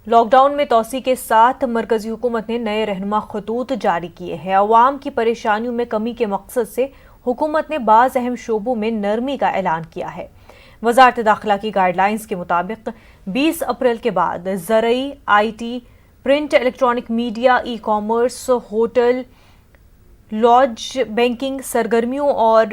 Lock down میں توسیع کے ساتھ مرکزی حکومت نے نئے رہنما خطوط جاری کیے ہیں۔ عوام کی پریشانیوں میں کمی کے مقصد سے حکومت نے بعض اہم شعبوں میں نرمی کا اعلان کیا ہے۔ وزارت داخلہ کی گائیڈ لائنز کے مطابق 20 اپریل کے بعد زرعی، I T, print, electronic media, e commerce, hotel, lodge, banking سرگرمیوں اور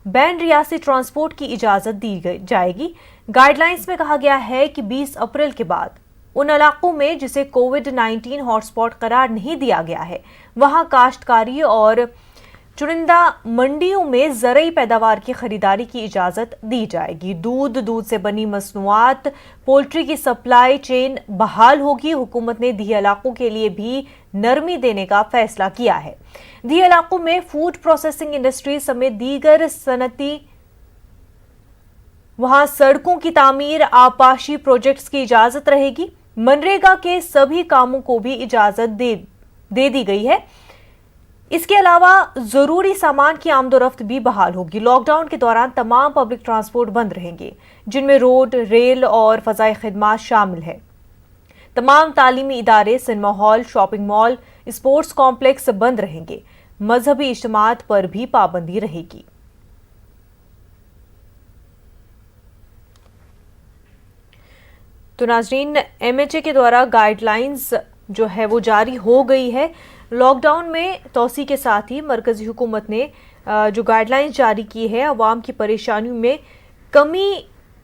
بین ریاستی ٹرانسپورٹ کی اجازت دی جائے گی۔ گائیڈ لائنز میں کہا گیا ہے کہ 20 اپریل کے بعد ان علاقوں میں جسے کووڈ-19 ہاٹ اسپاٹ قرار نہیں دیا گیا ہے وہاں کاشتکاری اور چنندہ منڈیوں میں زرعی پیداوار کی خریداری کی اجازت دی جائے گی۔ دودھ سے بنی مصنوعات، پولٹری کی سپلائی چین بحال ہوگی۔ حکومت نے دیہی علاقوں کے لیے بھی نرمی دینے کا فیصلہ کیا ہے۔ دیہی علاقوں میں فوڈ پروسیسنگ انڈسٹری سمیت دیگر صنعتی وہاں سڑکوں کی تعمیر، آبپاشی پروجیکٹس کی اجازت رہے گی۔ منریگا کے سبھی کاموں کو بھی اجازت دے دی گئی ہے۔ اس کے علاوہ ضروری سامان کی آمد و رفت بھی بحال ہوگی۔ لاک ڈاؤن کے دوران تمام پبلک ٹرانسپورٹ بند رہیں گے، جن میں روڈ، ریل اور فضائی خدمات شامل ہیں۔ تمام تعلیمی ادارے، cinema hall, shopping mall, sports complex بند رہیں گے۔ مذہبی اجتماعات پر بھی پابندی رہے گی۔ تو ناظرین، ایم ایچ اے کے دوارا گائیڈ لائنز جو ہے وہ جاری ہو گئی ہے۔ لاک ڈاؤن میں توسیع کے ساتھ ہی مرکزی حکومت نے جو گائیڈ لائنز جاری کی ہے، عوام کی پریشانیوں میں کمی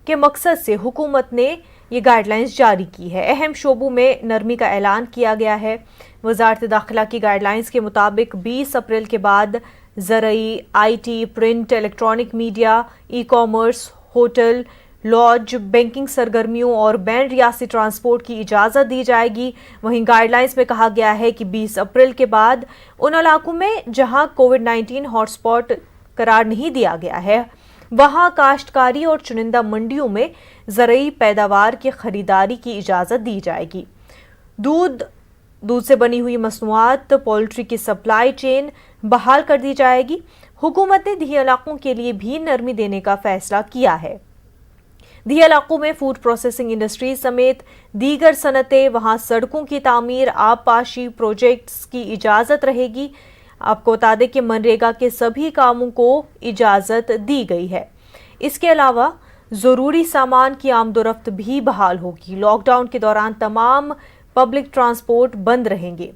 کے مقصد سے حکومت نے یہ گائیڈ لائنز جاری کی ہے۔ اہم شعبوں میں نرمی کا اعلان کیا گیا ہے۔ وزارت داخلہ کی گائیڈ لائنز کے مطابق 20 اپریل کے بعد زرعی، I T, print, electronic media, e commerce, hotel, lodge, banking سرگرمیوں اور بین ریاستی ٹرانسپورٹ کی اجازت دی جائے گی۔ وہیں گائیڈ لائنز میں کہا گیا ہے کہ 20 اپریل کے بعد ان علاقوں میں جہاں کووڈ-19 ہاٹ اسپاٹ قرار نہیں دیا گیا ہے وہاں کاشتکاری اور چنندہ منڈیوں میں زرعی پیداوار کی خریداری کی اجازت دی جائے گی۔ دودھ سے بنی ہوئی مصنوعات، پولٹری کی سپلائی چین بحال کر دی جائے گی۔ حکومت نے دیہی علاقوں کے لیے بھی نرمی دینے کا فیصلہ کیا ہے۔ دیہی علاقوں میں فوڈ پروسیسنگ انڈسٹری سمیت دیگر صنعتیں وہاں سڑکوں کی تعمیر، آبپاشی پروجیکٹس کی اجازت رہے گی۔ آپ کو بتا دیں کہ منریگا کے سبھی کاموں کو اجازت دی گئی ہے۔ اس کے علاوہ ضروری سامان کی آمد و رفت بھی بحال ہوگی۔ لاک ڈاؤن کے دوران تمام پبلک ٹرانسپورٹ بند رہیں گے۔